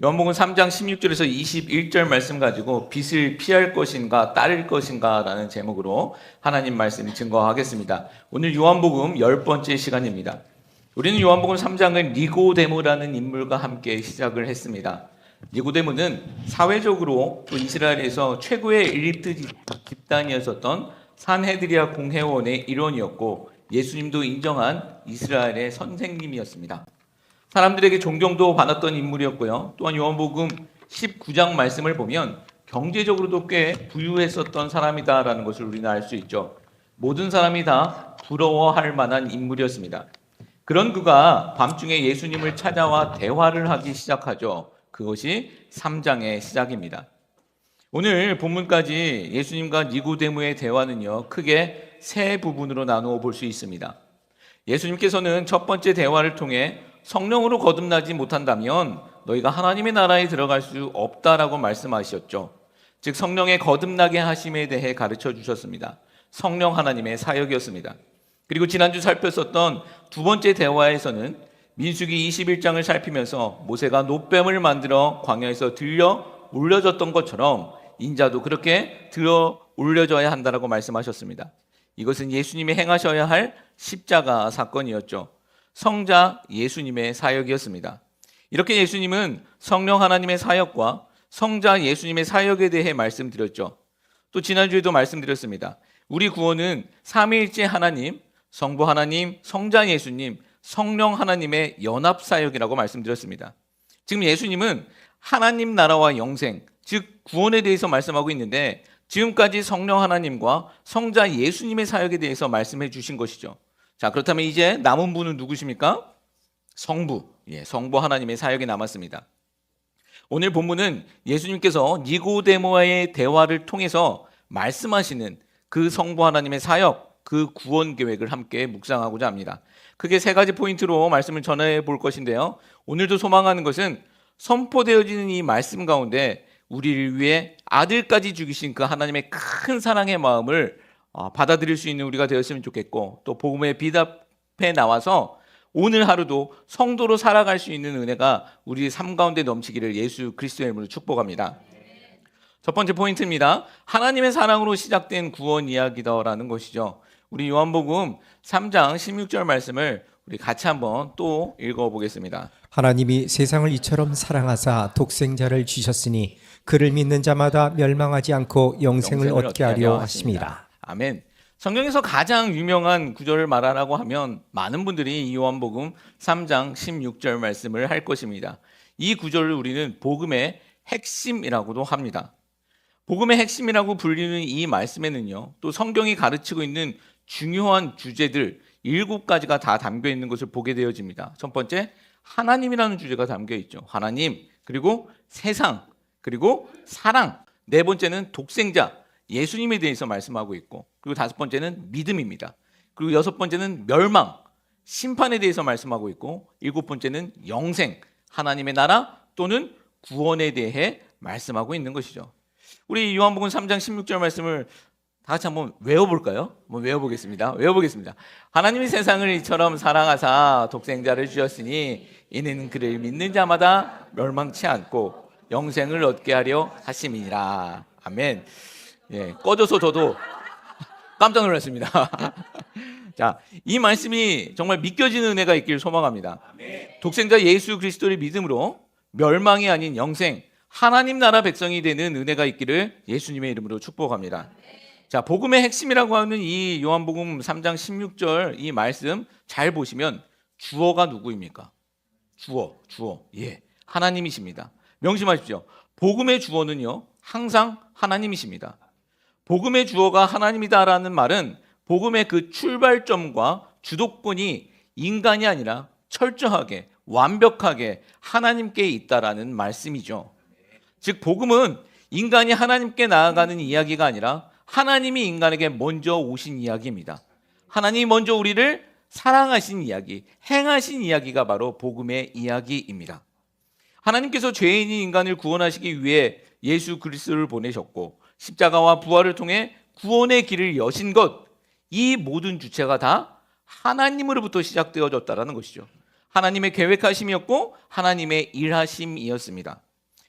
요한복음 3장 16절에서 21절 말씀 가지고 빛을 피할 것인가 따를 것인가 라는 제목으로 하나님 말씀 증거하겠습니다. 오늘 요한복음 10번째 시간입니다. 우리는 요한복음 3장을 니고데모라는 인물과 함께 시작을 했습니다. 니고데모는 사회적으로 또 이스라엘에서 최고의 엘리트 집단이었었던 산헤드리아 공회원의 일원이었고 예수님도 인정한 이스라엘의 선생님이었습니다. 사람들에게 존경도 받았던 인물이었고요. 또한 요한복음 19장 말씀을 보면 경제적으로도 꽤 부유했었던 사람이다라는 것을 우리는 알 수 있죠. 모든 사람이 다 부러워할 만한 인물이었습니다. 그런 그가 밤중에 예수님을 찾아와 대화를 하기 시작하죠. 그것이 3장의 시작입니다. 오늘 본문까지 예수님과 니고데모의 대화는요, 크게 세 부분으로 나누어 볼 수 있습니다. 예수님께서는 첫 번째 대화를 통해 성령으로 거듭나지 못한다면 너희가 하나님의 나라에 들어갈 수 없다라고 말씀하셨죠. 즉 성령의 거듭나게 하심에 대해 가르쳐 주셨습니다. 성령 하나님의 사역이었습니다. 그리고 지난주 살폈었던 두 번째 대화에서는 민수기 21장을 살피면서 모세가 놋뱀을 만들어 광야에서 들려 올려졌던 것처럼 인자도 그렇게 들어 올려져야 한다라고 말씀하셨습니다. 이것은 예수님이 행하셔야 할 십자가 사건이었죠. 성자 예수님의 사역이었습니다. 이렇게 예수님은 성령 하나님의 사역과 성자 예수님의 사역에 대해 말씀드렸죠. 또 지난주에도 말씀드렸습니다. 우리 구원은 삼위일체 하나님, 성부 하나님, 성자 예수님, 성령 하나님의 연합 사역이라고 말씀드렸습니다. 지금 예수님은 하나님 나라와 영생, 즉 구원에 대해서 말씀하고 있는데 지금까지 성령 하나님과 성자 예수님의 사역에 대해서 말씀해 주신 것이죠. 자, 그렇다면 이제 남은 분은 누구십니까? 성부, 성부 하나님의 사역이 남았습니다. 오늘 본문은 예수님께서 니고데모와의 대화를 통해서 말씀하시는 그 성부 하나님의 사역, 그 구원 계획을 함께 묵상하고자 합니다. 크게 세 가지 포인트로 말씀을 전해 볼 것인데요. 오늘도 소망하는 것은 선포되어지는 이 말씀 가운데 우리를 위해 아들까지 죽이신 그 하나님의 큰 사랑의 마음을 받아들일 수 있는 우리가 되었으면 좋겠고, 또 복음의 빛 앞에 나와서 오늘 하루도 성도로 살아갈 수 있는 은혜가 우리 삶 가운데 넘치기를 예수 그리스도의 이름으로 축복합니다. 첫 번째 포인트입니다. 하나님의 사랑으로 시작된 구원 이야기다라는 것이죠. 우리 요한복음 3장 16절 말씀을 우리 같이 한번 또 읽어보겠습니다. 하나님이 세상을 이처럼 사랑하사 독생자를 주셨으니 그를 믿는 자마다 멸망하지 않고 영생을 얻게 하려 하심이라. 아멘. 성경에서 가장 유명한 구절을 말하라고 하면 많은 분들이 이 요한복음 3장 16절 말씀을 할 것입니다. 이 구절을 우리는 복음의 핵심이라고도 합니다. 복음의 핵심이라고 불리는 이 말씀에는요, 또 성경이 가르치고 있는 중요한 주제들 7가지가 다 담겨 있는 것을 보게 되어집니다. 첫 번째, 하나님이라는 주제가 담겨 있죠. 하나님, 그리고 세상, 그리고 사랑. 네 번째는 독생자, 예수님에 대해서 말씀하고 있고, 그리고 다섯 번째는 믿음입니다. 그리고 여섯 번째는 멸망, 심판에 대해서 말씀하고 있고, 일곱 번째는 영생, 하나님의 나라 또는 구원에 대해 말씀하고 있는 것이죠. 우리 요한복음 3장 16절 말씀을 다 같이 한번 외워볼까요? 한번 외워보겠습니다. 하나님이 세상을 이처럼 사랑하사 독생자를 주셨으니 이는 그를 믿는 자마다 멸망치 않고 영생을 얻게 하려 하심이니라. 아멘. 꺼져서 저도 깜짝 놀랐습니다. 자, 이 말씀이 정말 믿겨지는 은혜가 있기를 소망합니다. 독생자 예수 그리스도를 믿음으로 멸망이 아닌 영생, 하나님 나라 백성이 되는 은혜가 있기를 예수님의 이름으로 축복합니다. 자, 복음의 핵심이라고 하는 이 요한복음 3장 16절 이 말씀 잘 보시면 주어가 누구입니까? 주어. 하나님이십니다. 명심하십시오. 복음의 주어는요, 항상 하나님이십니다. 복음의 주어가 하나님이다라는 말은 복음의 그 출발점과 주도권이 인간이 아니라 철저하게, 완벽하게 하나님께 있다라는 말씀이죠. 즉, 복음은 인간이 하나님께 나아가는 이야기가 아니라 하나님이 인간에게 먼저 오신 이야기입니다. 하나님이 먼저 우리를 사랑하신 이야기, 행하신 이야기가 바로 복음의 이야기입니다. 하나님께서 죄인인 인간을 구원하시기 위해 예수 그리스도를 보내셨고 십자가와 부활을 통해 구원의 길을 여신 것, 이 모든 주체가 다 하나님으로부터 시작되어졌다는 것이죠. 하나님의 계획하심이었고 하나님의 일하심이었습니다.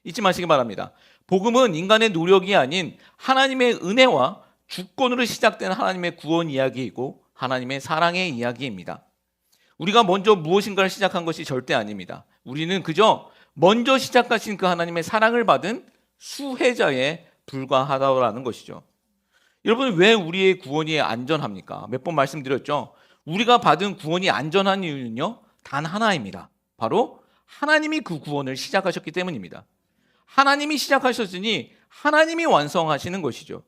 잊지 마시기 바랍니다. 복음은 인간의 노력이 아닌 하나님의 은혜와 주권으로 시작된 하나님의 구원 이야기이고 하나님의 사랑의 이야기입니다. 우리가 먼저 무엇인가를 시작한 것이 절대 아닙니다. 우리는 그저 먼저 시작하신 그 하나님의 사랑을 받은 수혜자에 불과하다라는 것이죠. 여러분, 왜 우리의 구원이 안전합니까? 몇 번 말씀드렸죠. 우리가 받은 구원이 안전한 이유는요, 단 하나입니다. 바로 하나님이 그 구원을 시작하셨기 때문입니다. 하나님이 시작하셨으니 하나님이 완성하시는 것이죠.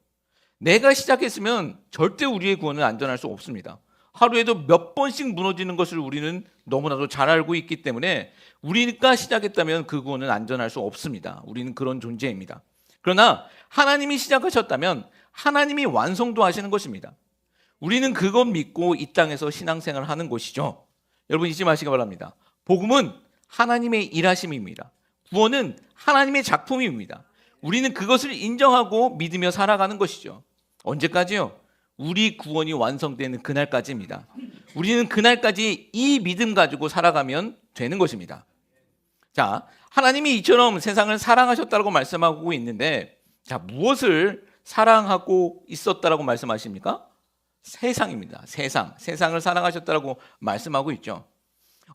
내가 시작했으면 절대 우리의 구원은 안전할 수 없습니다. 하루에도 몇 번씩 무너지는 것을 우리는 너무나도 잘 알고 있기 때문에 우리가 시작했다면 그 구원은 안전할 수 없습니다. 우리는 그런 존재입니다. 그러나 하나님이 시작하셨다면 하나님이 완성도 하시는 것입니다. 우리는 그것 믿고 이 땅에서 신앙생활을 하는 것이죠. 여러분, 잊지 마시기 바랍니다. 복음은 하나님의 일하심입니다. 구원은 하나님의 작품입니다. 우리는 그것을 인정하고 믿으며 살아가는 것이죠. 언제까지요? 우리 구원이 완성되는 그날까지입니다. 우리는 그날까지 이 믿음 가지고 살아가면 되는 것입니다. 자, 하나님이 이처럼 세상을 사랑하셨다고 말씀하고 있는데, 자, 무엇을 사랑하고 있었다라고 말씀하십니까? 세상입니다. 세상을 사랑하셨다라고 말씀하고 있죠.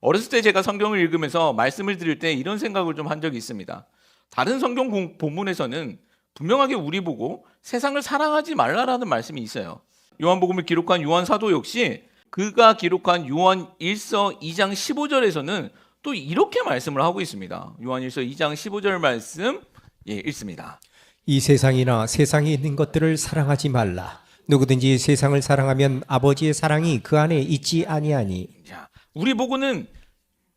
어렸을 때 제가 성경을 읽으면서 말씀을 드릴 때 이런 생각을 좀 한 적이 있습니다. 다른 성경 본문에서는 분명하게 우리 보고 세상을 사랑하지 말라라는 말씀이 있어요. 요한복음을 기록한 요한 사도 역시 그가 기록한 요한 1서 2장 15절에서는 또 이렇게 말씀을 하고 있습니다. 요한 1서 2장 15절 말씀 읽습니다. 이 세상이나 세상에 있는 것들을 사랑하지 말라. 누구든지 세상을 사랑하면 아버지의 사랑이 그 안에 있지 아니하니. 자, 우리 보고는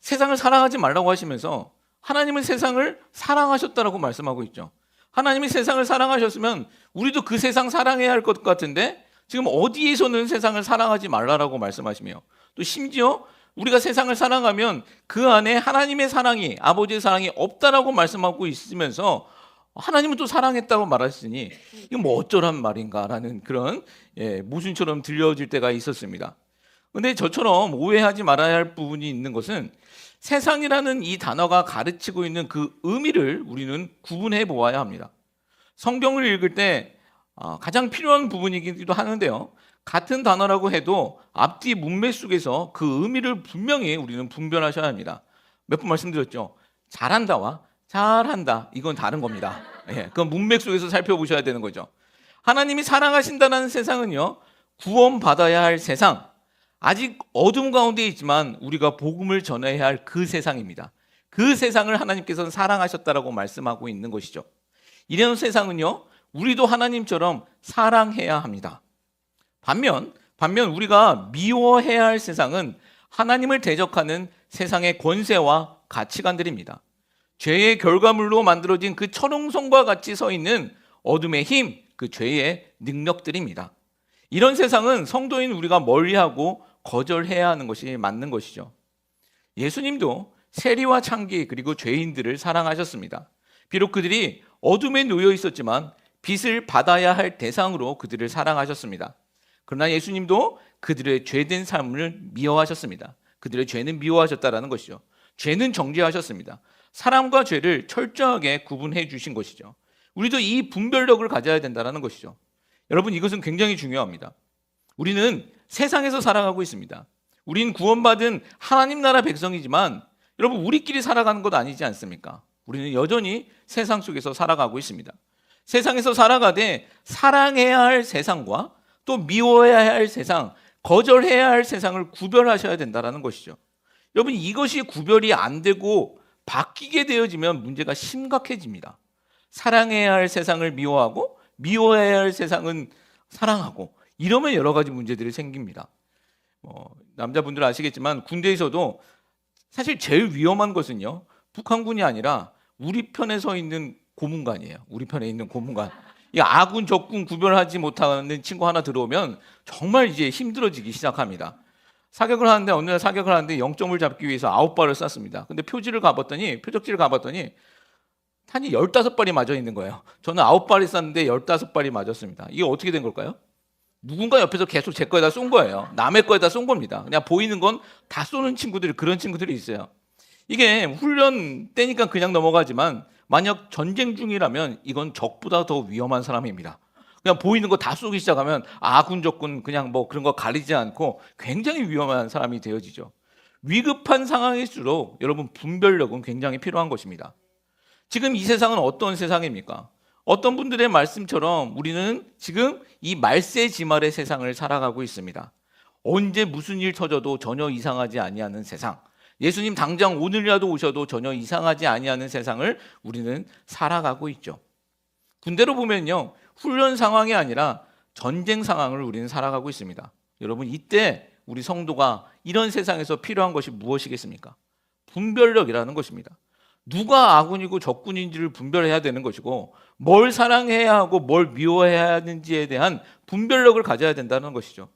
세상을 사랑하지 말라고 하시면서 하나님은 세상을 사랑하셨다라고 말씀하고 있죠. 하나님이 세상을 사랑하셨으면 우리도 그 세상 사랑해야 할 것 같은데 지금 어디에서는 세상을 사랑하지 말라라고 말씀하시며 또 심지어 우리가 세상을 사랑하면 그 안에 하나님의 사랑이, 아버지의 사랑이 없다라고 말씀하고 있으면서 하나님은 또 사랑했다고 말하시니 이거 뭐 어쩌란 말인가라는 그런 모순처럼 들려질 때가 있었습니다. 그런데 저처럼 오해하지 말아야 할 부분이 있는 것은 세상이라는 이 단어가 가르치고 있는 그 의미를 우리는 구분해 보아야 합니다. 성경을 읽을 때 가장 필요한 부분이기도 하는데요. 같은 단어라고 해도 앞뒤 문맥 속에서 그 의미를 분명히 우리는 분별하셔야 합니다. 몇 번 말씀드렸죠. 잘한다와 잘한다, 이건 다른 겁니다. 그건 문맥 속에서 살펴보셔야 되는 거죠. 하나님이 사랑하신다는 세상은요, 구원받아야 할 세상, 아직 어둠 가운데 있지만 우리가 복음을 전해야 할 그 세상입니다. 그 세상을 하나님께서는 사랑하셨다라고 말씀하고 있는 것이죠. 이런 세상은요, 우리도 하나님처럼 사랑해야 합니다. 반면 우리가 미워해야 할 세상은 하나님을 대적하는 세상의 권세와 가치관들입니다. 죄의 결과물로 만들어진 그 철옹성과 같이 서 있는 어둠의 힘, 그 죄의 능력들입니다. 이런 세상은 성도인 우리가 멀리하고 거절해야 하는 것이 맞는 것이죠. 예수님도 세리와 창기 그리고 죄인들을 사랑하셨습니다. 비록 그들이 어둠에 놓여 있었지만 빛을 받아야 할 대상으로 그들을 사랑하셨습니다. 그러나 예수님도 그들의 죄된 삶을 미워하셨습니다. 그들의 죄는 미워하셨다라는 것이죠. 죄는 정죄하셨습니다. 사람과 죄를 철저하게 구분해 주신 것이죠. 우리도 이 분별력을 가져야 된다는 것이죠. 여러분, 이것은 굉장히 중요합니다. 우리는 세상에서 살아가고 있습니다. 우리는 구원받은 하나님 나라 백성이지만 여러분, 우리끼리 살아가는 것 아니지 않습니까? 우리는 여전히 세상 속에서 살아가고 있습니다. 세상에서 살아가되 사랑해야 할 세상과 또 미워해야 할 세상, 거절해야 할 세상을 구별하셔야 된다는 것이죠. 여러분, 이것이 구별이 안 되고 바뀌게 되어지면 문제가 심각해집니다. 사랑해야 할 세상을 미워하고 미워해야 할 세상은 사랑하고 이러면 여러 가지 문제들이 생깁니다. 남자분들 아시겠지만 군대에서도 사실 제일 위험한 것은요, 북한군이 아니라 우리 편에 서 있는 고문관이에요. 우리 편에 있는 고문관. 이 아군 적군 구별하지 못하는 친구 하나 들어오면 정말 이제 힘들어지기 시작합니다. 사격을 하는데 어느 날 사격을 하는데 0점을 잡기 위해서 9발을 쐈습니다. 근데 표적지를 가봤더니 탄이 15발이 맞아 있는 거예요. 저는 9발이 쐈는데 15발이 맞았습니다. 이게 어떻게 된 걸까요? 누군가 옆에서 계속 제 거에다 쏜 거예요. 남의 거에다 쏜 겁니다. 그냥 보이는 건 다 쏘는 친구들이, 그런 친구들이 있어요. 이게 훈련 때니까 그냥 넘어가지만 만약 전쟁 중이라면 이건 적보다 더 위험한 사람입니다. 그냥 보이는 거 다 쏘기 시작하면 아군 적군 그냥 뭐 그런 거 가리지 않고 굉장히 위험한 사람이 되어지죠. 위급한 상황일수록 여러분 분별력은 굉장히 필요한 것입니다. 지금 이 세상은 어떤 세상입니까? 어떤 분들의 말씀처럼 우리는 지금 이 말세지말의 세상을 살아가고 있습니다. 언제 무슨 일 터져도 전혀 이상하지 아니하는 세상, 예수님 당장 오늘이라도 오셔도 전혀 이상하지 아니하는 세상을 우리는 살아가고 있죠. 군대로 보면요, 훈련 상황이 아니라 전쟁 상황을 우리는 살아가고 있습니다. 여러분, 이때 우리 성도가 이런 세상에서 필요한 것이 무엇이겠습니까? 분별력이라는 것입니다. 누가 아군이고 적군인지를 분별해야 되는 것이고, 뭘 사랑해야 하고 뭘 미워해야 하는지에 대한 분별력을 가져야 된다는 것이죠.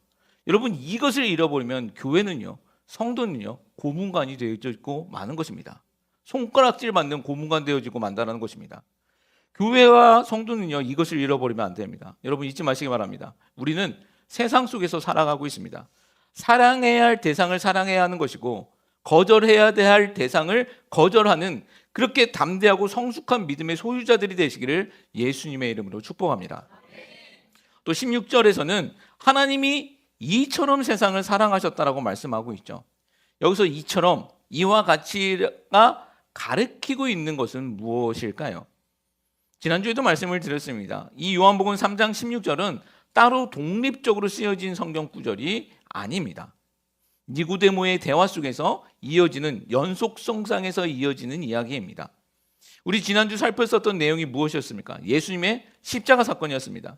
여러분, 이것을 잃어버리면 교회는요, 성도는요, 고문관이 되어지고 마는 것입니다. 손가락질 맞는 고문관 되어지고 만다는 것입니다. 교회와 성도는요, 이것을 잃어버리면 안 됩니다. 여러분, 잊지 마시기 바랍니다. 우리는 세상 속에서 살아가고 있습니다. 사랑해야 할 대상을 사랑해야 하는 것이고, 거절해야 할 대상을 거절하는 그렇게 담대하고 성숙한 믿음의 소유자들이 되시기를 예수님의 이름으로 축복합니다. 또 16절에서는 하나님이 이처럼 세상을 사랑하셨다라고 말씀하고 있죠. 여기서 이처럼, 이와 같이가 가르치고 있는 것은 무엇일까요? 지난주에도 말씀을 드렸습니다. 이 요한복음 3장 16절은 따로 독립적으로 쓰여진 성경 구절이 아닙니다. 니고데모의 대화 속에서 이어지는 연속성상에서 이어지는 이야기입니다. 우리 지난주 살폈었던 내용이 무엇이었습니까? 예수님의 십자가 사건이었습니다.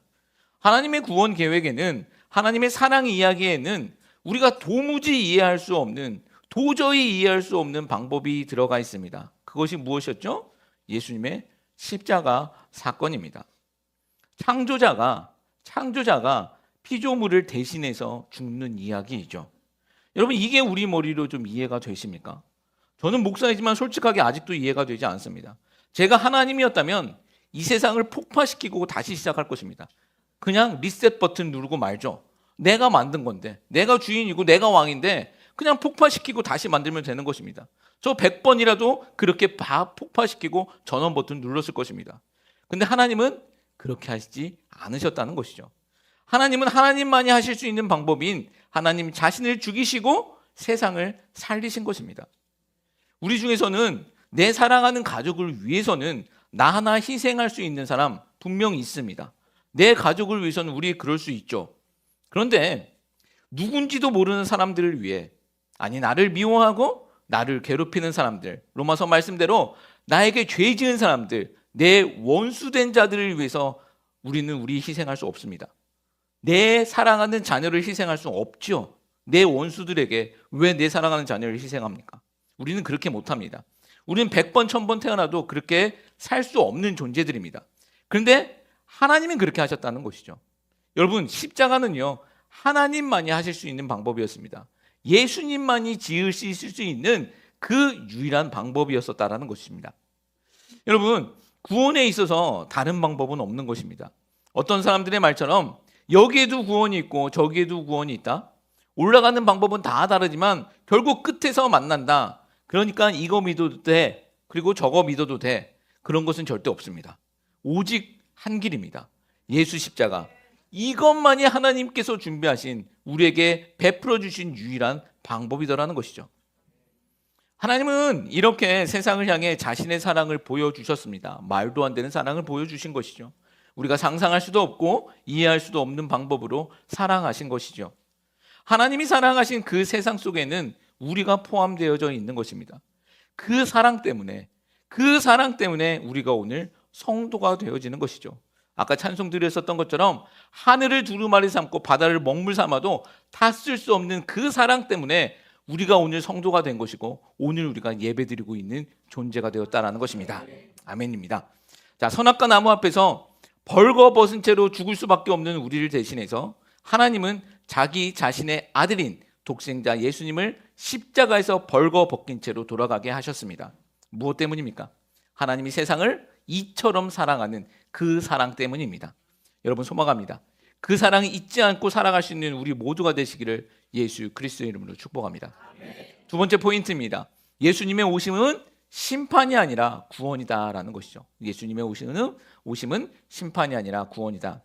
하나님의 구원 계획에는, 하나님의 사랑 이야기에는 우리가 도무지 이해할 수 없는, 도저히 이해할 수 없는 방법이 들어가 있습니다. 그것이 무엇이었죠? 예수님의 십자가 사건입니다. 창조자가 피조물을 대신해서 죽는 이야기이죠. 여러분, 이게 우리 머리로 좀 이해가 되십니까? 저는 목사이지만 솔직하게 아직도 이해가 되지 않습니다. 제가 하나님이었다면 이 세상을 폭파시키고 다시 시작할 것입니다. 그냥 리셋 버튼 누르고 말죠. 내가 만든 건데, 내가 주인이고 내가 왕인데 그냥 폭파시키고 다시 만들면 되는 것입니다. 저 100번이라도 그렇게 폭파시키고 전원 버튼 눌렀을 것입니다. 근데 하나님은 그렇게 하시지 않으셨다는 것이죠. 하나님은 하나님만이 하실 수 있는 방법인 하나님 자신을 죽이시고 세상을 살리신 것입니다. 우리 중에서는 내 사랑하는 가족을 위해서는 나 하나 희생할 수 있는 사람 분명히 있습니다. 내 가족을 위해서는 우리 그럴 수 있죠. 그런데 누군지도 모르는 사람들을 위해, 아니 나를 미워하고 나를 괴롭히는 사람들, 로마서 말씀대로 나에게 죄 지은 사람들, 내 원수된 자들을 위해서 우리는 희생할 수 없습니다. 내 사랑하는 자녀를 희생할 수 없죠. 내 원수들에게 왜 내 사랑하는 자녀를 희생합니까? 우리는 그렇게 못합니다. 우리는 100번 1000번 태어나도 그렇게 살 수 없는 존재들입니다. 그런데 하나님은 그렇게 하셨다는 것이죠. 여러분, 십자가는요, 하나님만이 하실 수 있는 방법이었습니다. 예수님만이 지으실 수 있는 그 유일한 방법이었었다라는 것입니다. 여러분, 구원에 있어서 다른 방법은 없는 것입니다. 어떤 사람들의 말처럼 여기에도 구원이 있고 저기에도 구원이 있다. 올라가는 방법은 다 다르지만 결국 끝에서 만난다. 그러니까 이거 믿어도 돼. 그리고 저거 믿어도 돼. 그런 것은 절대 없습니다. 오직 한 길입니다. 예수 십자가. 이것만이 하나님께서 준비하신, 우리에게 베풀어 주신 유일한 방법이더라는 것이죠. 하나님은 이렇게 세상을 향해 자신의 사랑을 보여주셨습니다. 말도 안 되는 사랑을 보여주신 것이죠. 우리가 상상할 수도 없고 이해할 수도 없는 방법으로 사랑하신 것이죠. 하나님이 사랑하신 그 세상 속에는 우리가 포함되어져 있는 것입니다. 그 사랑 때문에 우리가 오늘 성도가 되어지는 것이죠. 아까 찬송 드렸었던 것처럼 하늘을 두루마리 삼고 바다를 먹물 삼아도 다 쓸 수 없는 그 사랑 때문에 우리가 오늘 성도가 된 것이고, 오늘 우리가 예배드리고 있는 존재가 되었다라는 것입니다. 아멘입니다. 자, 선악과 나무 앞에서 벌거벗은 채로 죽을 수밖에 없는 우리를 대신해서 하나님은 자기 자신의 아들인 독생자 예수님을 십자가에서 벌거벗긴 채로 돌아가게 하셨습니다. 무엇 때문입니까? 하나님이 세상을 이처럼 사랑하는 그 사랑 때문입니다. 여러분, 소망합니다. 그 사랑 잊지 않고 살아갈 수 있는 우리 모두가 되시기를 예수 그리스도의 이름으로 축복합니다. 두 번째 포인트입니다. 예수님의 오심은 심판이 아니라 구원이다라는 것이죠. 예수님의 오심은 심판이 아니라 구원이다.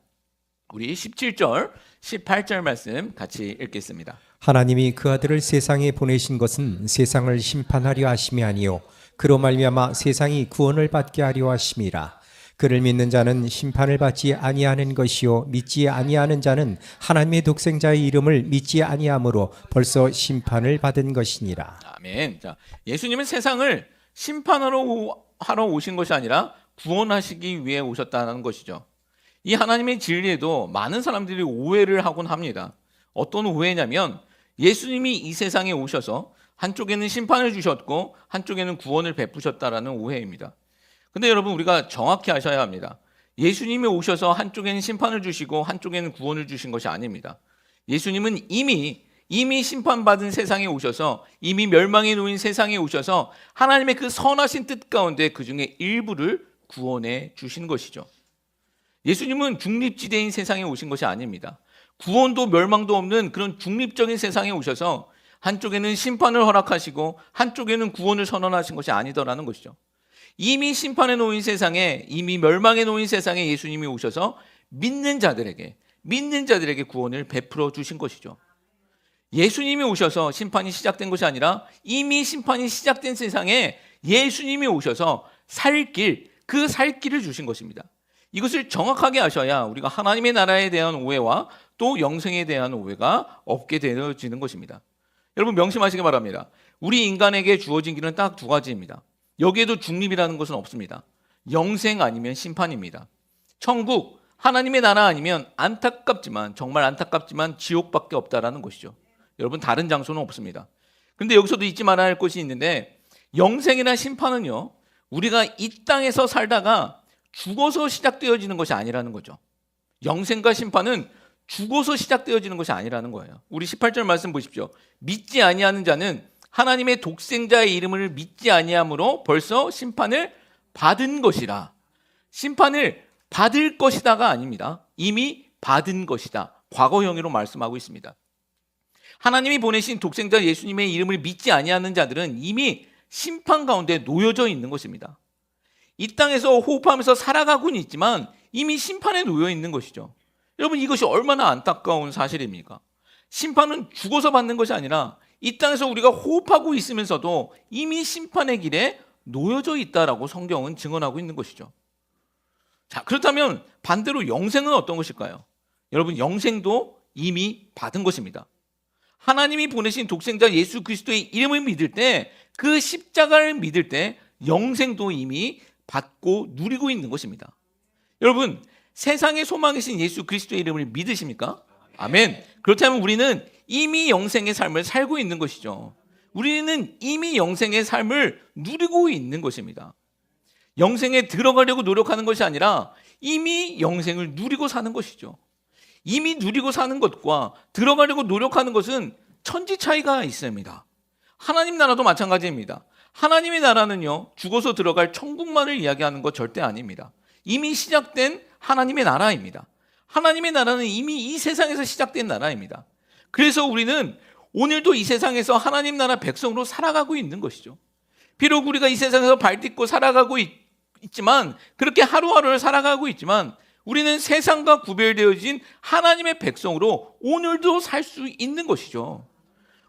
우리 17절, 18절 말씀 같이 읽겠습니다. 하나님이 그 아들을 세상에 보내신 것은 세상을 심판하려 하심이 아니요 그로 말미암아 세상이 구원을 받게 하려 하심이라. 그를 믿는 자는 심판을 받지 아니하는 것이요 믿지 아니하는 자는 하나님의 독생자의 이름을 믿지 아니하므로 벌써 심판을 받은 것이니라. 아멘. 자, 예수님은 세상을 심판하러 오신 것이 아니라 구원하시기 위해 오셨다는 것이죠. 이 하나님의 진리에도 많은 사람들이 오해를 하곤 합니다. 어떤 오해냐면 예수님이 이 세상에 오셔서 한쪽에는 심판을 주셨고 한쪽에는 구원을 베푸셨다라는 오해입니다. 근데 여러분, 우리가 정확히 아셔야 합니다. 예수님이 오셔서 한쪽에는 심판을 주시고 한쪽에는 구원을 주신 것이 아닙니다. 예수님은 이미 심판받은 세상에 오셔서, 이미 멸망에 놓인 세상에 오셔서 하나님의 그 선하신 뜻 가운데 그 중에 일부를 구원해 주신 것이죠. 예수님은 중립지대인 세상에 오신 것이 아닙니다. 구원도 멸망도 없는 그런 중립적인 세상에 오셔서 한쪽에는 심판을 허락하시고 한쪽에는 구원을 선언하신 것이 아니더라는 것이죠. 이미 심판에 놓인 세상에, 이미 멸망에 놓인 세상에 예수님이 오셔서 믿는 자들에게 구원을 베풀어 주신 것이죠. 예수님이 오셔서 심판이 시작된 것이 아니라 이미 심판이 시작된 세상에 예수님이 오셔서 살 길을 주신 것입니다. 이것을 정확하게 아셔야 우리가 하나님의 나라에 대한 오해와 또 영생에 대한 오해가 없게 되어지는 것입니다. 여러분, 명심하시기 바랍니다. 우리 인간에게 주어진 길은 딱 두 가지입니다. 여기에도 중립이라는 것은 없습니다. 영생 아니면 심판입니다. 천국, 하나님의 나라 아니면 정말 안타깝지만 지옥밖에 없다라는 것이죠. 여러분, 다른 장소는 없습니다. 그런데 여기서도 잊지 말아야 할 것이 있는데, 영생이나 심판은요, 우리가 이 땅에서 살다가 죽어서 시작되어지는 것이 아니라는 거죠. 영생과 심판은 죽어서 시작되어지는 것이 아니라는 거예요. 우리 18절 말씀 보십시오. 믿지 아니하는 자는 하나님의 독생자의 이름을 믿지 아니함으로 벌써 심판을 받은 것이라. 심판을 받을 것이다가 아닙니다. 이미 받은 것이다. 과거형으로 말씀하고 있습니다. 하나님이 보내신 독생자 예수님의 이름을 믿지 아니하는 자들은 이미 심판 가운데 놓여져 있는 것입니다. 이 땅에서 호흡하면서 살아가고는 있지만 이미 심판에 놓여 있는 것이죠. 여러분, 이것이 얼마나 안타까운 사실입니까? 심판은 죽어서 받는 것이 아니라 이 땅에서 우리가 호흡하고 있으면서도 이미 심판의 길에 놓여져 있다라고 성경은 증언하고 있는 것이죠. 자, 그렇다면 반대로 영생은 어떤 것일까요? 여러분, 영생도 이미 받은 것입니다. 하나님이 보내신 독생자 예수 그리스도의 이름을 믿을 때, 그 십자가를 믿을 때 영생도 이미 받고 누리고 있는 것입니다. 여러분, 세상의 소망이신 예수 그리스도의 이름을 믿으십니까? 아멘. 그렇다면 우리는 이미 영생의 삶을 살고 있는 것이죠. 우리는 이미 영생의 삶을 누리고 있는 것입니다. 영생에 들어가려고 노력하는 것이 아니라 이미 영생을 누리고 사는 것이죠. 이미 누리고 사는 것과 들어가려고 노력하는 것은 천지 차이가 있습니다. 하나님 나라도 마찬가지입니다. 하나님의 나라는요, 죽어서 들어갈 천국만을 이야기하는 것 절대 아닙니다. 이미 시작된 하나님의 나라입니다. 하나님의 나라는 이미 이 세상에서 시작된 나라입니다. 그래서 우리는 오늘도 이 세상에서 하나님 나라 백성으로 살아가고 있는 것이죠. 비록 우리가 이 세상에서 발딛고 살아가고 있지만, 그렇게 하루하루를 살아가고 있지만 우리는 세상과 구별되어진 하나님의 백성으로 오늘도 살 수 있는 것이죠.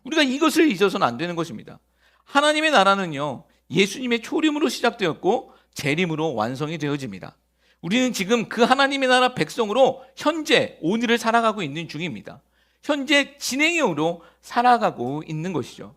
우리가 이것을 잊어서는 안 되는 것입니다. 하나님의 나라는요, 예수님의 초림으로 시작되었고 재림으로 완성이 되어집니다. 우리는 지금 그 하나님의 나라 백성으로 현재 오늘을 살아가고 있는 중입니다. 현재 진행형으로 살아가고 있는 것이죠.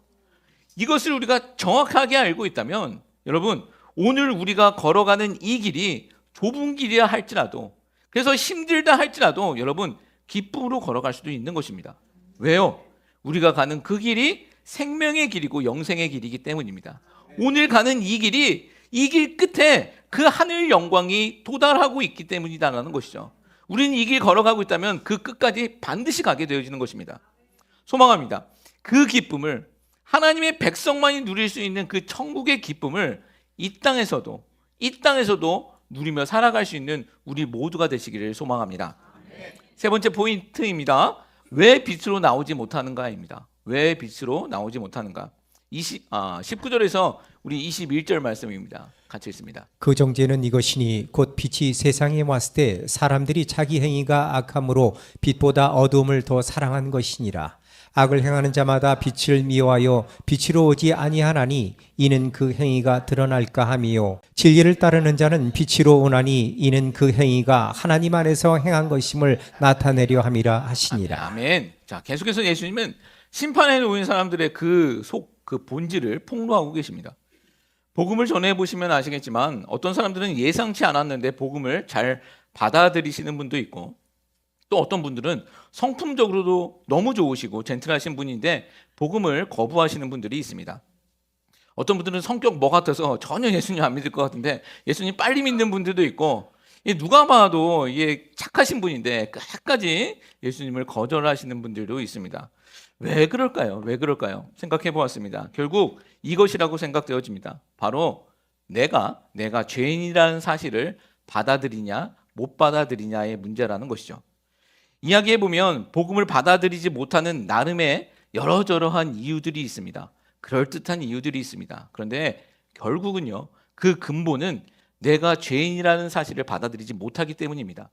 이것을 우리가 정확하게 알고 있다면, 여러분, 오늘 우리가 걸어가는 이 길이 좁은 길이라 할지라도, 그래서 힘들다 할지라도 여러분, 기쁨으로 걸어갈 수도 있는 것입니다. 왜요? 우리가 가는 그 길이 생명의 길이고 영생의 길이기 때문입니다. 오늘 가는 이 길이, 이 길 끝에 그 하늘 영광이 도달하고 있기 때문이다라는 것이죠. 우리는 이 길 걸어가고 있다면 그 끝까지 반드시 가게 되어지는 것입니다. 소망합니다. 그 기쁨을, 하나님의 백성만이 누릴 수 있는 그 천국의 기쁨을 이 땅에서도 누리며 살아갈 수 있는 우리 모두가 되시기를 소망합니다. 세 번째 포인트입니다. 왜 빛으로 나오지 못하는가입니다. 왜 빛으로 나오지 못하는가? 19절에서 우리 21절 말씀입니다. 같이 읽습니다. 그 정죄는 이것이니 곧 빛이 세상에 왔을 때 사람들이 자기 행위가 악함으로 빛보다 어두움을 더 사랑한 것이니라. 악을 행하는 자마다 빛을 미워하여 빛으로 오지 아니하나니 이는 그 행위가 드러날까 함이요 진리를 따르는 자는 빛으로 오나니 이는 그 행위가 하나님 안에서 행한 것임을 나타내려 함이라 하시니라. 아멘. 자, 계속해서 예수님은 심판해 놓은 사람들의 그 본질을 폭로하고 계십니다. 복음을 전해 보시면 아시겠지만 어떤 사람들은 예상치 않았는데 복음을 잘 받아들이시는 분도 있고, 또 어떤 분들은 성품적으로도 너무 좋으시고 젠틀하신 분인데 복음을 거부하시는 분들이 있습니다. 어떤 분들은 성격 뭐 같아서 전혀 예수님 안 믿을 것 같은데 예수님 빨리 믿는 분들도 있고, 누가 봐도 착하신 분인데 끝까지 예수님을 거절하시는 분들도 있습니다. 왜 그럴까요? 왜 그럴까요? 생각해 보았습니다. 결국 이것이라고 생각되어집니다. 바로 내가 죄인이라는 사실을 받아들이냐 못 받아들이냐의 문제라는 것이죠. 이야기해 보면 복음을 받아들이지 못하는 나름의 여러저러한 이유들이 있습니다. 그럴듯한 이유들이 있습니다. 그런데 결국은요, 그 근본은 내가 죄인이라는 사실을 받아들이지 못하기 때문입니다.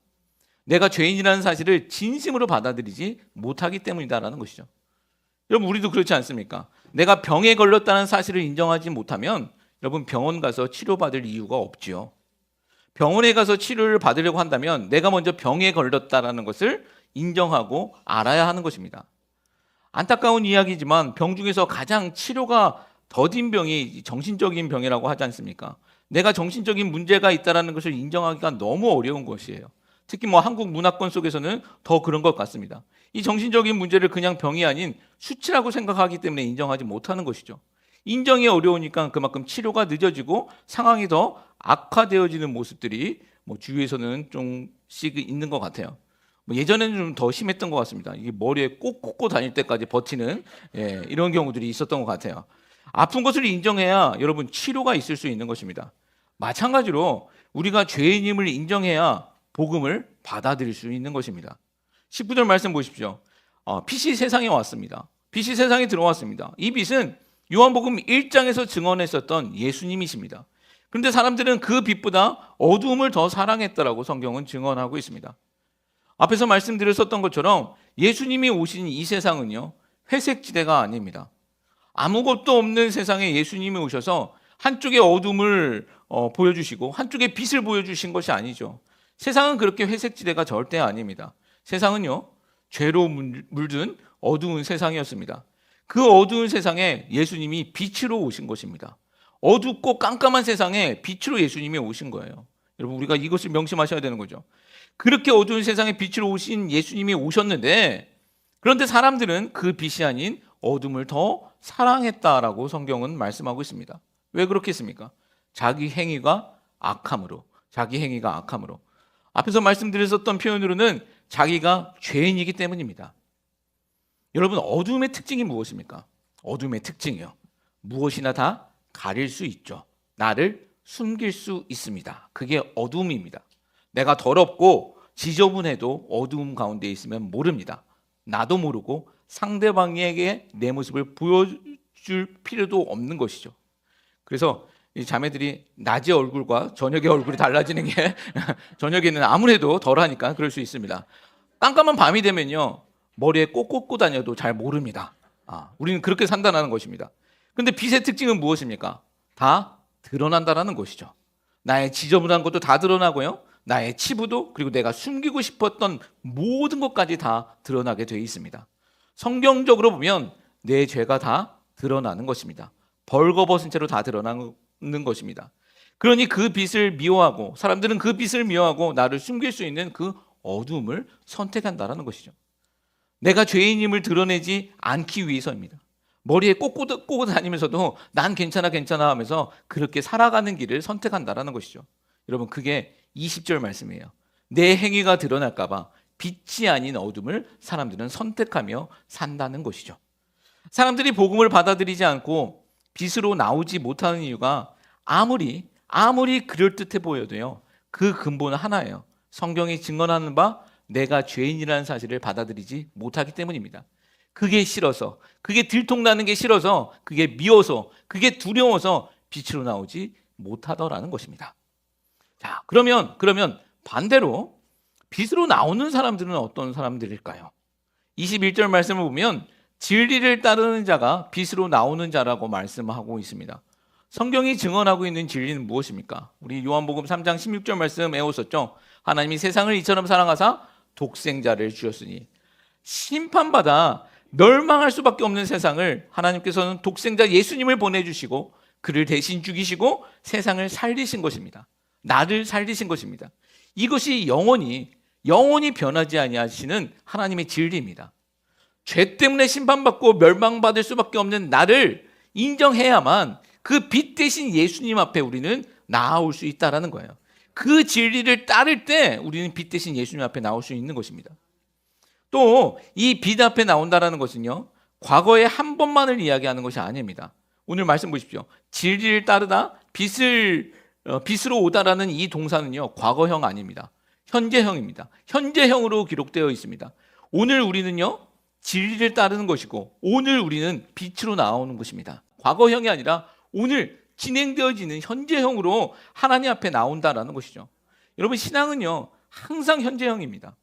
내가 죄인이라는 사실을 진심으로 받아들이지 못하기 때문이다라는 것이죠. 여러분, 우리도 그렇지 않습니까? 내가 병에 걸렸다는 사실을 인정하지 못하면 여러분 병원 가서 치료받을 이유가 없지요. 병원에 가서 치료를 받으려고 한다면 내가 먼저 병에 걸렸다는 것을 인정하고 알아야 하는 것입니다. 안타까운 이야기지만 병 중에서 가장 치료가 더딘 병이 정신적인 병이라고 하지 않습니까? 내가 정신적인 문제가 있다는 것을 인정하기가 너무 어려운 것이에요. 특히 한국 문화권 속에서는 더 그런 것 같습니다. 이 정신적인 문제를 그냥 병이 아닌 수치라고 생각하기 때문에 인정하지 못하는 것이죠. 인정이 어려우니까 그만큼 치료가 늦어지고 상황이 더 악화되어지는 모습들이 주위에서는 좀씩 있는 것 같아요. 예전에는 좀 더 심했던 것 같습니다. 이게 머리에 꼭 꽂고 다닐 때까지 버티는 이런 경우들이 있었던 것 같아요. 아픈 것을 인정해야 여러분 치료가 있을 수 있는 것입니다. 마찬가지로 우리가 죄인임을 인정해야 복음을 받아들일 수 있는 것입니다. 19절 말씀 보십시오. 빛이 세상에 왔습니다. 빛이 세상에 들어왔습니다. 이 빛은 요한복음 1장에서 증언했었던 예수님이십니다. 그런데 사람들은 그 빛보다 어두움을 더 사랑했다라고 성경은 증언하고 있습니다. 앞에서 말씀드렸었던 것처럼 예수님이 오신 이 세상은요, 회색지대가 아닙니다. 아무것도 없는 세상에 예수님이 오셔서 한쪽에 어둠을 보여주시고 한쪽에 빛을 보여주신 것이 아니죠. 세상은 그렇게 회색지대가 절대 아닙니다. 세상은요, 죄로 물든 어두운 세상이었습니다. 그 어두운 세상에 예수님이 빛으로 오신 것입니다. 어둡고 깜깜한 세상에 빛으로 예수님이 오신 거예요. 여러분, 우리가 이것을 명심하셔야 되는 거죠. 그렇게 어두운 세상에 빛으로 오신 예수님이 오셨는데, 그런데 사람들은 그 빛이 아닌 어둠을 더 사랑했다라고 성경은 말씀하고 있습니다. 왜 그렇겠습니까? 자기 행위가 악함으로. 앞에서 말씀드렸었던 표현으로는 자기가 죄인이기 때문입니다. 여러분, 어둠의 특징이 무엇입니까? 어둠의 특징이요, 무엇이나 다 가릴 수 있죠. 나를 숨길 수 있습니다. 그게 어둠입니다. 내가 더럽고 지저분해도 어두움 가운데 있으면 모릅니다. 나도 모르고 상대방에게 내 모습을 보여줄 필요도 없는 것이죠. 그래서 이 자매들이 낮의 얼굴과 저녁의 얼굴이 달라지는 게 저녁에는 아무래도 덜하니까 그럴 수 있습니다. 깜깜한 밤이 되면요, 머리에 꼭 꽂고 다녀도 잘 모릅니다. 우리는 그렇게 산다는 것입니다. 근데 빛의 특징은 무엇입니까? 다 드러난다는 것이죠. 나의 지저분한 것도 다 드러나고요, 나의 치부도, 그리고 내가 숨기고 싶었던 모든 것까지 다 드러나게 되어 있습니다. 성경적으로 보면 내 죄가 다 드러나는 것입니다. 벌거벗은 채로 다 드러나는 것입니다. 그러니 그 빛을 미워하고, 사람들은 그 빛을 미워하고 나를 숨길 수 있는 그 어두움을 선택한다는 것이죠. 내가 죄인임을 드러내지 않기 위해서입니다. 머리에 꼬고 다니면서도 난 괜찮아 하면서 그렇게 살아가는 길을 선택한다는 것이죠. 여러분, 그게 20절 말씀이에요. 내 행위가 드러날까 봐 빛이 아닌 어둠을 사람들은 선택하며 산다는 것이죠. 사람들이 복음을 받아들이지 않고 빛으로 나오지 못하는 이유가 아무리 그럴듯해 보여도요, 그 근본은 하나예요. 성경이 증언하는 바 내가 죄인이라는 사실을 받아들이지 못하기 때문입니다. 그게 싫어서, 그게 들통나는 게 싫어서, 그게 미워서, 그게 두려워서 빛으로 나오지 못하더라는 것입니다. 자, 그러면 반대로 빛으로 나오는 사람들은 어떤 사람들일까요? 21절 말씀을 보면 진리를 따르는 자가 빛으로 나오는 자라고 말씀하고 있습니다. 성경이 증언하고 있는 진리는 무엇입니까? 우리 요한복음 3장 16절 말씀 외웠었죠. 하나님이 세상을 이처럼 사랑하사 독생자를 주셨으니, 심판받아 멸망할 수밖에 없는 세상을 하나님께서는 독생자 예수님을 보내주시고 그를 대신 죽이시고 세상을 살리신 것입니다. 나를 살리신 것입니다. 이것이 영원히 변하지 아니하시는 하나님의 진리입니다. 죄 때문에 심판받고 멸망받을 수밖에 없는 나를 인정해야만 그 빛 대신 예수님 앞에 우리는 나아올 수 있다는 거예요. 그 진리를 따를 때 우리는 빛 대신 예수님 앞에 나올 수 있는 것입니다. 또 이 빛 앞에 나온다는 것은요, 과거에 한 번만을 이야기하는 것이 아닙니다. 오늘 말씀 보십시오. 진리를 따르다 빛으로 오다라는 이 동사는요, 과거형 아닙니다. 현재형입니다. 현재형으로 기록되어 있습니다. 오늘 우리는요, 진리를 따르는 것이고 오늘 우리는 빛으로 나오는 것입니다. 과거형이 아니라 오늘 진행되어지는 현재형으로 하나님 앞에 나온다라는 것이죠. 여러분, 신앙은요, 항상 현재형입니다.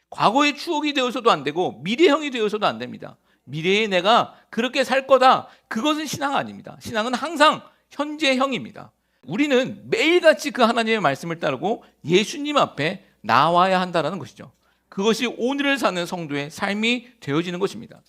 과거의 추억이 되어서도 안 되고 미래형이 되어서도 안 됩니다. 미래에 내가 그렇게 살 거다, 그것은 신앙 아닙니다. 신앙은 항상 현재형입니다. 우리는 매일같이 그 하나님의 말씀을 따르고 예수님 앞에 나와야 한다는 것이죠. 그것이 오늘을 사는 성도의 삶이 되어지는 것입니다.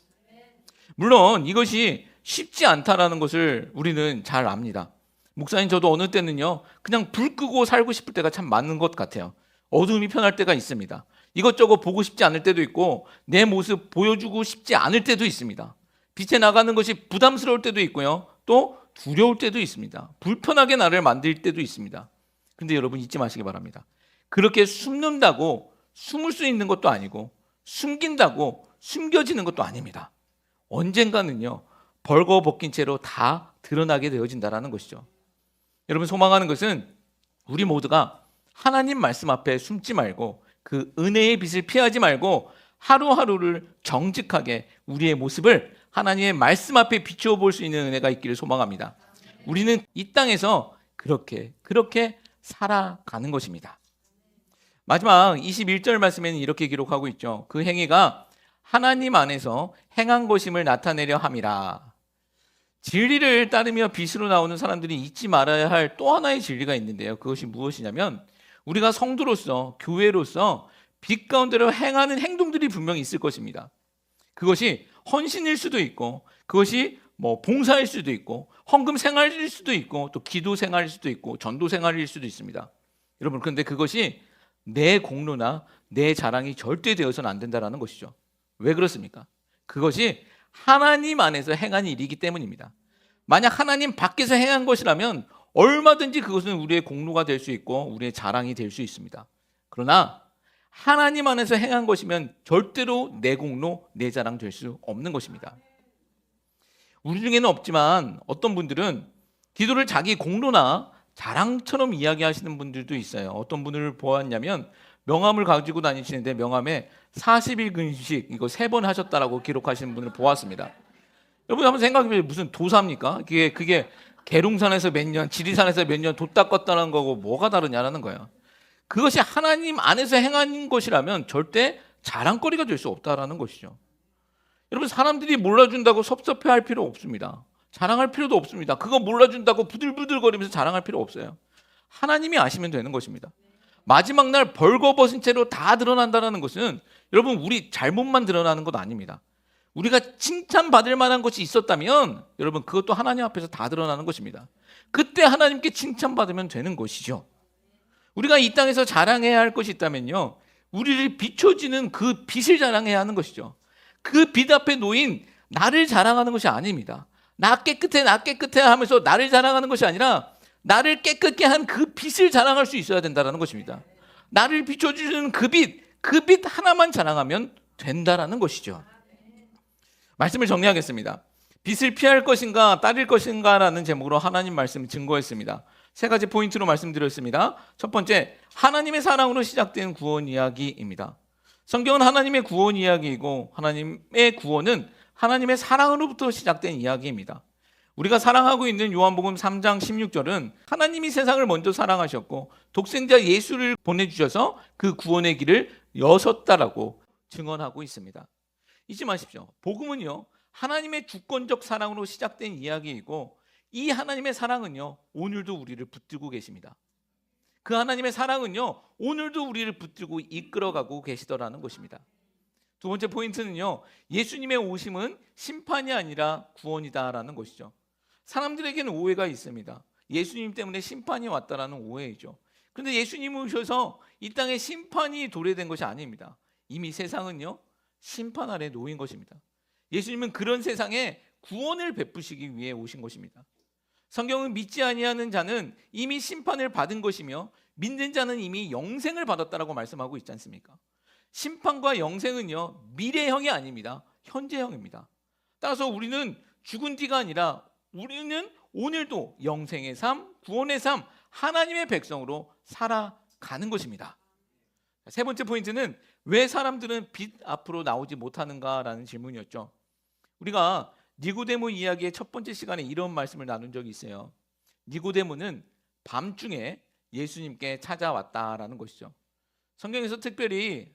물론 이것이 쉽지 않다라는 것을 우리는 잘 압니다. 목사님, 저도 어느 때는요, 그냥 불 끄고 살고 싶을 때가 참 많은 것 같아요. 어두움이 편할 때가 있습니다. 이것저것 보고 싶지 않을 때도 있고 내 모습 보여주고 싶지 않을 때도 있습니다. 빛에 나가는 것이 부담스러울 때도 있고요, 또 두려울 때도 있습니다. 불편하게 나를 만들 때도 있습니다. 근데 여러분, 잊지 마시기 바랍니다. 그렇게 숨는다고 숨을 수 있는 것도 아니고 숨긴다고 숨겨지는 것도 아닙니다. 언젠가는요, 벌거벗긴 채로 다 드러나게 되어진다는 것이죠. 여러분, 소망하는 것은 우리 모두가 하나님 말씀 앞에 숨지 말고 그 은혜의 빛을 피하지 말고 하루하루를 정직하게 우리의 모습을 하나님의 말씀 앞에 비추어 볼 수 있는 은혜가 있기를 소망합니다. 우리는 이 땅에서 그렇게 살아가는 것입니다. 마지막 21절 말씀에는 이렇게 기록하고 있죠. 그 행위가 하나님 안에서 행한 것임을 나타내려 함이라. 진리를 따르며 빛으로 나오는 사람들이 잊지 말아야 할 또 하나의 진리가 있는데요. 그것이 무엇이냐면 우리가 성도로서, 교회로서 빛 가운데로 행하는 행동들이 분명히 있을 것입니다. 그것이 헌신일 수도 있고, 그것이 봉사일 수도 있고, 헌금 생활일 수도 있고, 또 기도 생활일 수도 있고, 전도 생활일 수도 있습니다. 여러분, 그런데 그것이 내 공로나 내 자랑이 절대 되어서는 안 된다는 것이죠. 왜 그렇습니까? 그것이 하나님 안에서 행한 일이기 때문입니다. 만약 하나님 밖에서 행한 것이라면 얼마든지 그것은 우리의 공로가 될 수 있고 우리의 자랑이 될 수 있습니다. 그러나 하나님 안에서 행한 것이면 절대로 내 공로, 내 자랑 될 수 없는 것입니다. 우리 중에는 없지만 어떤 분들은 기도를 자기 공로나 자랑처럼 이야기하시는 분들도 있어요. 어떤 분을 보았냐면 명함을 가지고 다니시는데 명함에 40일 근식 이거 3번 하셨다라고 기록하시는 분을 보았습니다. 여러분, 한번 생각해보세요. 무슨 도사입니까? 그게 계룡산에서 몇 년, 지리산에서 몇 년 돛 닦았다는 거고 뭐가 다르냐라는 거예요. 그것이 하나님 안에서 행한 것이라면 절대 자랑거리가 될 수 없다라는 것이죠. 여러분, 사람들이 몰라준다고 섭섭해할 필요 없습니다. 자랑할 필요도 없습니다. 그거 몰라준다고 부들부들거리면서 자랑할 필요 없어요. 하나님이 아시면 되는 것입니다. 마지막 날 벌거벗은 채로 다 드러난다는 것은 여러분, 우리 잘못만 드러나는 것 아닙니다. 우리가 칭찬받을 만한 것이 있었다면 여러분, 그것도 하나님 앞에서 다 드러나는 것입니다. 그때 하나님께 칭찬받으면 되는 것이죠. 우리가 이 땅에서 자랑해야 할 것이 있다면요, 우리를 비춰지는 그 빛을 자랑해야 하는 것이죠. 그 빛 앞에 놓인 나를 자랑하는 것이 아닙니다. 나 깨끗해 하면서 나를 자랑하는 것이 아니라 나를 깨끗게 한 그 빛을 자랑할 수 있어야 된다는 것입니다. 나를 비춰주는 그 빛 하나만 자랑하면 된다는 것이죠. 말씀을 정리하겠습니다. 빛을 피할 것인가 따를 것인가라는 제목으로 하나님 말씀 증거했습니다. 3가지 포인트로 말씀드렸습니다. 첫 번째, 하나님의 사랑으로 시작된 구원 이야기입니다. 성경은 하나님의 구원 이야기이고 하나님의 구원은 하나님의 사랑으로부터 시작된 이야기입니다. 우리가 사랑하고 있는 요한복음 3장 16절은 하나님이 세상을 먼저 사랑하셨고 독생자 예수를 보내주셔서 그 구원의 길을 여셨다라고 증언하고 있습니다. 잊지 마십시오. 복음은요, 하나님의 주권적 사랑으로 시작된 이야기이고 이 하나님의 사랑은요, 오늘도 우리를 붙들고 계십니다. 그 하나님의 사랑은요, 오늘도 우리를 붙들고 이끌어가고 계시더라는 것입니다. 두 번째 포인트는요, 예수님의 오심은 심판이 아니라 구원이다라는 것이죠. 사람들에게는 오해가 있습니다. 예수님 때문에 심판이 왔다라는 오해이죠. 그런데 예수님이 오셔서 이 땅에 심판이 도래된 것이 아닙니다. 이미 세상은요, 심판 아래 놓인 것입니다. 예수님은 그런 세상에 구원을 베푸시기 위해 오신 것입니다. 성경은 믿지 아니하는 자는 이미 심판을 받은 것이며 믿는 자는 이미 영생을 받았다라고 말씀하고 있지 않습니까? 심판과 영생은요, 미래형이 아닙니다. 현재형입니다. 따라서 우리는 죽은 뒤가 아니라 우리는 오늘도 영생의 삶, 구원의 삶, 하나님의 백성으로 살아가는 것입니다. 세 번째 포인트는 왜 사람들은 빛 앞으로 나오지 못하는가라는 질문이었죠. 우리가 니고데모 이야기의 첫 번째 시간에 이런 말씀을 나눈 적이 있어요. 니고데모는 밤중에 예수님께 찾아왔다라는 것이죠. 성경에서 특별히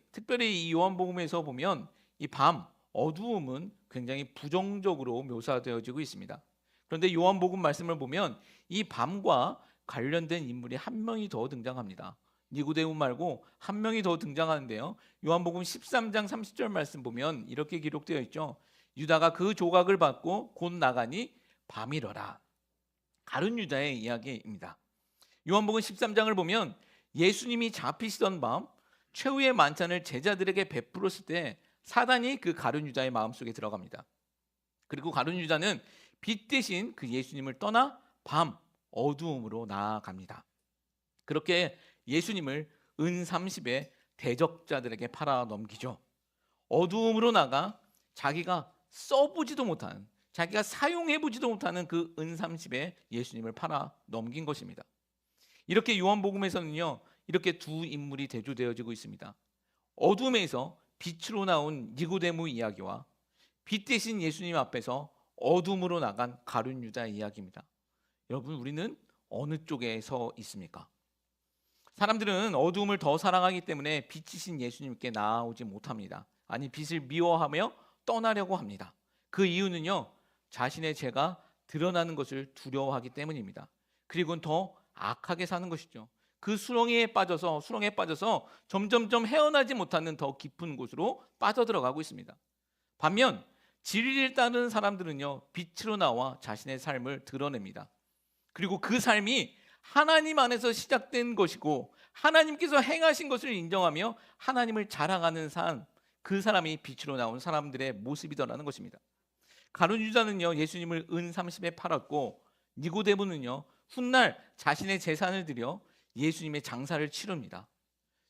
이 요한복음에서 보면 이 밤, 어두움은 굉장히 부정적으로 묘사되어지고 있습니다. 그런데 요한복음 말씀을 보면 이 밤과 관련된 인물이 한 명이 더 등장합니다. 니고데모 말고 한 명이 더 등장하는데요. 요한복음 13장 30절 말씀 보면 이렇게 기록되어 있죠. 유다가 그 조각을 받고 곧 나가니 밤이러라. 가룟 유다의 이야기입니다. 요한복음 13장을 보면 예수님이 잡히시던 밤 최후의 만찬을 제자들에게 베풀었을 때 사단이 그 가룟 유다의 마음속에 들어갑니다. 그리고 가룟 유다는 빛 대신 그 예수님을 떠나 밤 어두움으로 나아갑니다. 그렇게 예수님을 은 30의 대적자들에게 팔아 넘기죠. 어두움으로 나가 자기가 써보지도 못한, 자기가 사용해보지도 못하는 그 은 30에 예수님을 팔아 넘긴 것입니다. 이렇게 요한복음에서는요, 이렇게 두 인물이 대조되어지고 있습니다. 어둠에서 빛으로 나온 니고데모 이야기와 빛 대신 예수님 앞에서 어둠으로 나간 가룟 유다 이야기입니다. 여러분, 우리는 어느 쪽에 서 있습니까? 사람들은 어둠을 더 사랑하기 때문에 빛이신 예수님께 나아오지 못합니다. 아니, 빛을 미워하며 떠나려고 합니다. 그 이유는요, 자신의 죄가 드러나는 것을 두려워하기 때문입니다. 그리고는 더 악하게 사는 것이죠. 그 수렁에 빠져서 점점점 헤어나지 못하는 더 깊은 곳으로 빠져들어가고 있습니다. 반면 진리를 따르는 사람들은요, 빛으로 나와 자신의 삶을 드러냅니다. 그리고 그 삶이 하나님 안에서 시작된 것이고 하나님께서 행하신 것을 인정하며 하나님을 자랑하는 삶, 그 사람이 빛으로 나온 사람들의 모습이더라는 것입니다. 가룟 유다는요, 예수님을 은 30에 팔았고 니고데모는요, 훗날 자신의 재산을 들여 예수님의 장사를 치릅니다.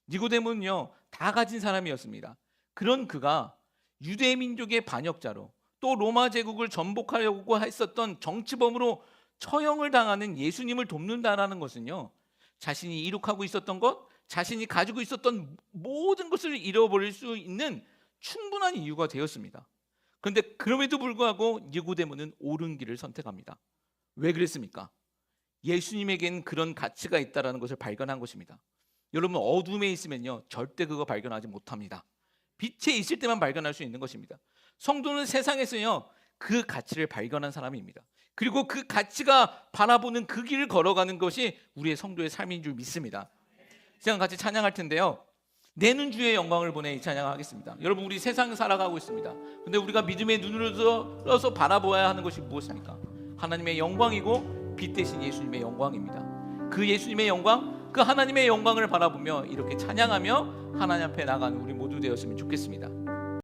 니고데모는요, 다 가진 사람이었습니다. 그런 그가 유대 민족의 반역자로 또 로마 제국을 전복하려고 했었던 정치범으로 처형을 당하는 예수님을 돕는다라는 것은요, 자신이 이룩하고 있었던 것, 자신이 가지고 있었던 모든 것을 잃어버릴 수 있는 충분한 이유가 되었습니다. 그런데 그럼에도 불구하고 니고데모는 옳은 길을 선택합니다. 왜 그랬습니까? 예수님에겐 그런 가치가 있다는 것을 발견한 것입니다. 여러분, 어둠에 있으면요, 절대 그거 발견하지 못합니다. 빛에 있을 때만 발견할 수 있는 것입니다. 성도는 세상에서요, 그 가치를 발견한 사람입니다. 그리고 그 가치가 바라보는 그 길을 걸어가는 것이 우리의 성도의 삶인 줄 믿습니다. 시간 같이 찬양할 텐데요, 내는 주의 영광을 보내 이 찬양하겠습니다. 여러분, 우리 세상 살아가고 있습니다. 근데 우리가 믿음의 눈으로 들어서 바라보아야 하는 것이 무엇입니까? 하나님의 영광이고 빛 대신 예수님의 영광입니다. 그 예수님의 영광, 그 하나님의 영광을 바라보며 이렇게 찬양하며 하나님 앞에 나가는 우리 모두 되었으면 좋겠습니다.